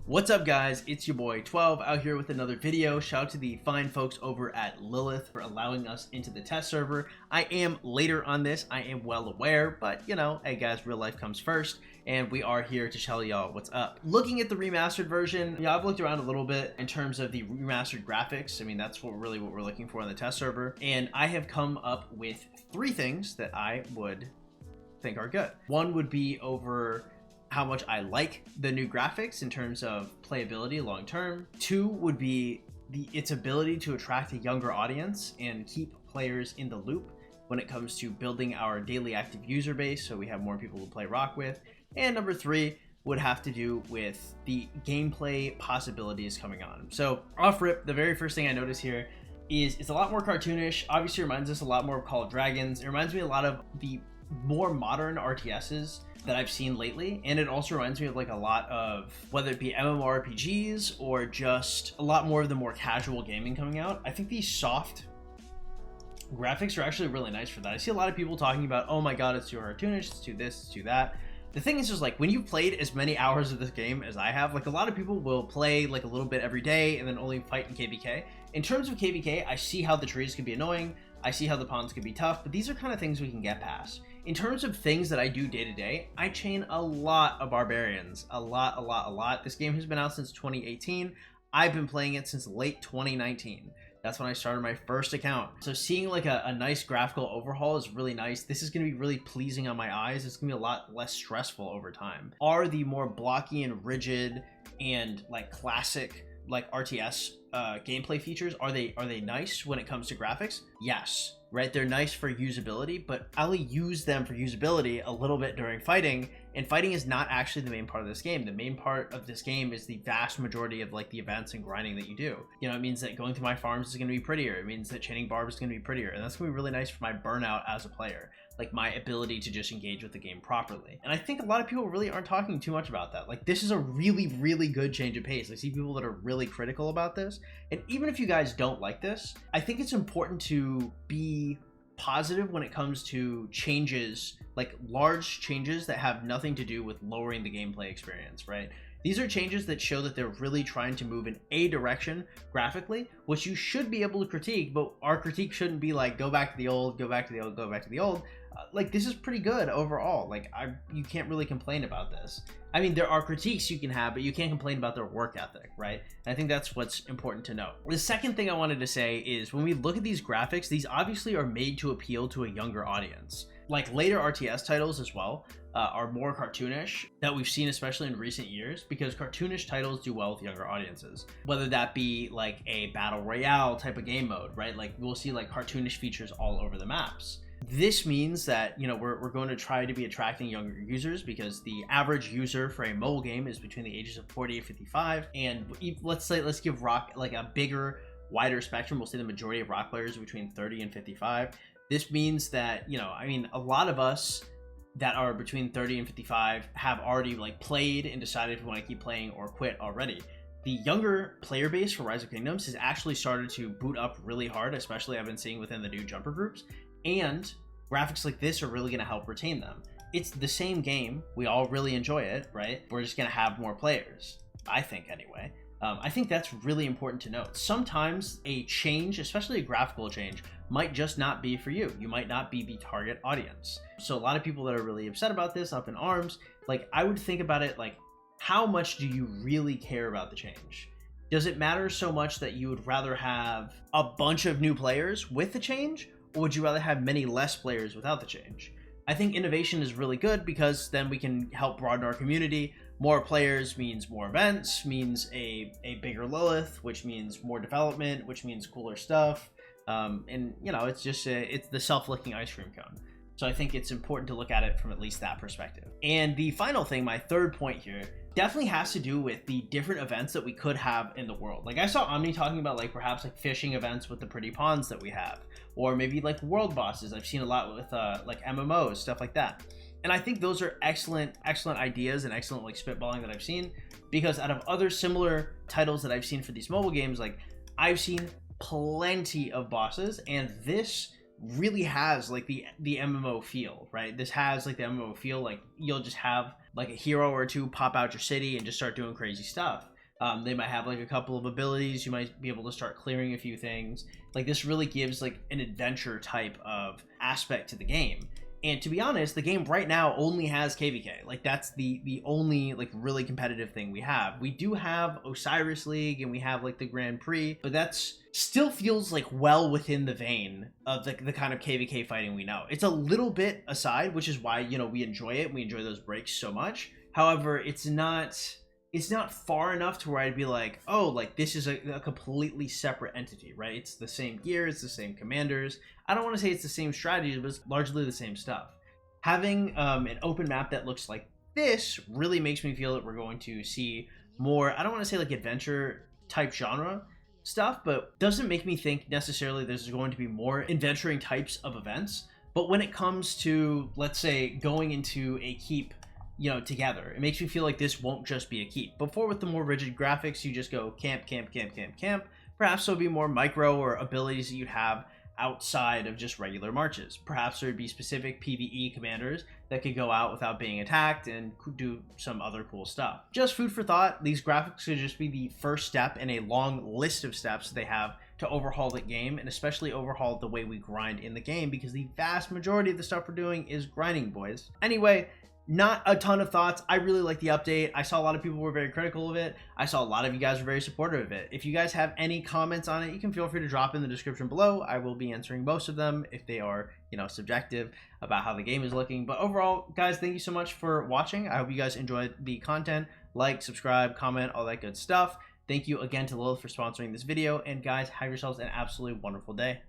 What's up guys, it's your boy 12 out here with another video. Shout out to the fine folks over at Lilith for allowing us into the test server. I am later on this, I am well aware, but you know, hey guys, real life comes first, and we are here to tell y'all what's up. Looking at the remastered version, yeah, I've looked around a little bit in terms of the remastered graphics. I mean, that's what we're looking for on the test server, and I have come up with 3 things that I would think are good. One would be over how much I like the new graphics in terms of playability long term. 2 would be its ability to attract a younger audience and keep players in the loop when it comes to building our daily active user base so we have more people to play Rock with. And number 3 would have to do with the gameplay possibilities coming on. So off rip, the very first thing I notice here is it's a lot more cartoonish. Obviously reminds us a lot more of Call of Dragons. It reminds me a lot of the more modern RTSs that I've seen lately, and it also reminds me of like a lot of, whether it be MMORPGs or just a lot more of the more casual gaming coming out. I think these soft graphics are actually really nice for that. I see a lot of people talking about, oh my god, it's too cartoonish, it's too this, it's too that. The thing is just like, when you've played as many hours of this game as I have, like a lot of people will play like a little bit every day and then only fight in KVK. In terms of KVK, I see how the trees can be annoying, I see how the ponds can be tough, but these are kind of things we can get past. In terms of things that I do day to day, I chain a lot of barbarians. A lot. This game has been out since 2018. I've been playing it since late 2019. That's when I started my first account. So seeing like a nice graphical overhaul is really nice. This is going to be really pleasing on my eyes. It's going to be a lot less stressful over time. Are the more blocky and rigid and like classic like RTS gameplay features, are they nice when it comes to graphics? Yes. Right, they're nice for usability, but I only use them for usability a little bit during fighting, and fighting is not actually the main part of this game. The main part of this game is the vast majority of like the events and grinding that you do. You know, it means that going through my farms is going to be prettier. It means that chaining barbs is going to be prettier, and that's going to be really nice for my burnout as a player, like my ability to just engage with the game properly. And I think a lot of people really aren't talking too much about that. Like, this is a really good change of pace. I see people that are really critical about this, and even if you guys don't like this, I think it's important to be positive when it comes to changes, like large changes that have nothing to do with lowering the gameplay experience, right? These are changes that show that they're really trying to move in a direction graphically, which you should be able to critique, but our critique shouldn't be like, go back to the old, go back to the old, go back to the old. Like, this is pretty good overall. Like, you can't really complain about this. I mean, there are critiques you can have, but you can't complain about their work ethic, right? And I think that's what's important to note. The second thing I wanted to say is, when we look at these graphics, these obviously are made to appeal to a younger audience. Like later RTS titles as well are more cartoonish, that we've seen especially in recent years, because cartoonish titles do well with younger audiences. Whether that be like a battle royale type of game mode, right? Like we'll see like cartoonish features all over the maps. This means that, you know, we're going to try to be attracting younger users, because the average user for a mobile game is between the ages of 40 and 55. And let's give Rock like a bigger, wider spectrum. We'll say the majority of Rock players are between 30 and 55. This means that, you know, I mean, a lot of us that are between 30 and 55 have already like played and decided if we want to keep playing or quit already. The younger player base for Rise of Kingdoms has actually started to boot up really hard, especially I've been seeing within the new jumper groups. And graphics like this are really going to help retain them. It's the same game. We all really enjoy it, right? We're just going to have more players, I think anyway. I think that's really important to note. Sometimes a change, especially a graphical change, might just not be for you. You might not be the target audience. So a lot of people that are really upset about this, up in arms, like I would think about it like, how much do you really care about the change? Does it matter so much that you would rather have a bunch of new players with the change? Or would you rather have many less players without the change? I think innovation is really good, because then we can help broaden our community. More players means more events, means a bigger Lilith, which means more development, which means cooler stuff. And you know, it's just it's the self-licking ice cream cone. So I think it's important to look at it from at least that perspective. And the final thing, my third point here, definitely has to do with the different events that we could have in the world. Like I saw Omni talking about like perhaps like fishing events with the pretty ponds that we have, or maybe like world bosses. I've seen a lot with like MMOs, stuff like that. And I think those are excellent ideas and excellent like spitballing that I've seen, because out of other similar titles that I've seen for these mobile games, like I've seen plenty of bosses, and this really has like the MMO feel, right? This has like the MMO feel, like you'll just have like a hero or two pop out your city and just start doing crazy stuff. They might have like a couple of abilities. You might be able to start clearing a few things. Like this really gives like an adventure type of aspect to the game. And to be honest, the game right now only has KVK. Like that's the only like really competitive thing we have. We do have Osiris League and we have like the Grand Prix, but that's still feels like well within the vein of the kind of KVK fighting we know. It's a little bit aside, which is why, you know, we enjoy it. We enjoy those breaks so much. However, it's not far enough to where I'd be like, oh, like this is a completely separate entity, right? It's the same gear, it's the same commanders. I don't want to say it's the same strategy, but it's largely the same stuff. Having an open map that looks like this really makes me feel that we're going to see more, I don't want to say like adventure type genre stuff, but doesn't make me think necessarily there's going to be more adventuring types of events. But when it comes to, let's say, going into a keep, you know, together, it makes me feel like this won't just be a keep. Before, with the more rigid graphics, you just go camp, camp, camp, camp, camp. Perhaps there'll be more micro or abilities that you'd have outside of just regular marches. Perhaps there would be specific PvE commanders that could go out without being attacked and do some other cool stuff. Just food for thought. These graphics could just be the first step in a long list of steps they have to overhaul the game, and especially overhaul the way we grind in the game, because the vast majority of the stuff we're doing is grinding, boys. Anyway, not a ton of thoughts. I really like the update. I saw a lot of people were very critical of it. I saw a lot of you guys were very supportive of it. If you guys have any comments on it, you can feel free to drop in the description below. I will be answering most of them if they are, you know, subjective about how the game is looking. But overall, guys, thank you so much for watching. I hope you guys enjoyed the content. Like, subscribe, comment, all that good stuff. Thank you again to Lilith for sponsoring this video. And guys, have yourselves an absolutely wonderful day.